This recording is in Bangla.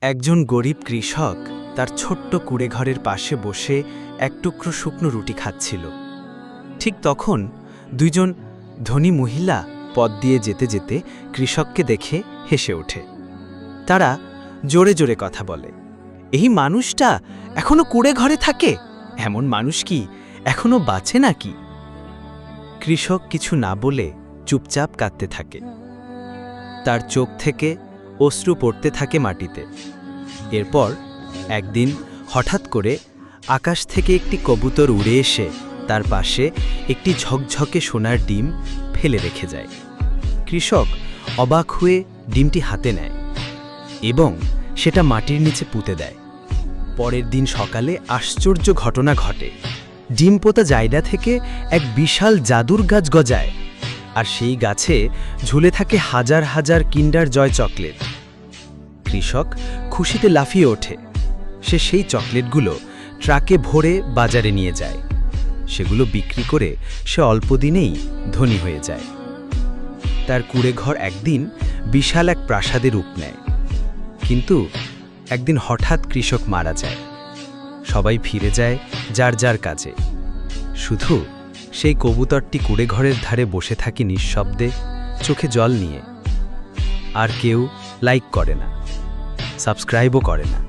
একজন গরিব কৃষক তার ছোট্ট কুঁড়েঘরের পাশে বসে এক টুকরো শুকনো রুটি খাচ্ছিল। ঠিক তখন দুইজন ধনী মহিলা পথ দিয়ে যেতে যেতে কৃষককে দেখে হেসে ওঠে। তারা জোরে জোরে কথা বলে, এই মানুষটা এখনো কুঁড়েঘরে থাকে, এমন মানুষ কি এখনো বাঁচে নাকি? কৃষক কিছু না বলে চুপচাপ কাঁদতে থাকে। তার চোখ থেকে অশ্রু পড়তে থাকে মাটিতে। এরপর একদিন হঠাৎ করে আকাশ থেকে একটি কবুতর উড়ে এসে তার পাশে একটি ঝকঝকে সোনার ডিম ফেলে রেখে যায়। কৃষক অবাক হয়ে ডিমটি হাতে নেয় এবং সেটা মাটির নিচে পুঁতে দেয়। পরের দিন সকালে আশ্চর্য ঘটনা ঘটে। ডিম পোতা জায়গা থেকে এক বিশাল জাদুর গাছ গজায়, আর সেই গাছে ঝুলে থাকে হাজার হাজার কিন্ডার জয় চকলেট। কৃষক খুশিতে লাফিয়ে ওঠে। সে সেই চকলেটগুলো ট্রাকে ভরে বাজারে নিয়ে যায়। সেগুলো বিক্রি করে সে অল্পদিনেই ধনী হয়ে যায়। তার কুঁড়েঘর একদিন বিশাল এক প্রাসাদে রূপ নেয়। কিন্তু একদিন হঠাৎ কৃষক মারা যায়। সবাই ফিরে যায় যার যার কাজে। শুধু সেই কবুতরটি কুঁড়েঘরের ধারে বসে থাকে নিঃশব্দে, চোখে জল নিয়ে। আর কেউ লাইক করে না, সাবস্ক্রাইবও করে না।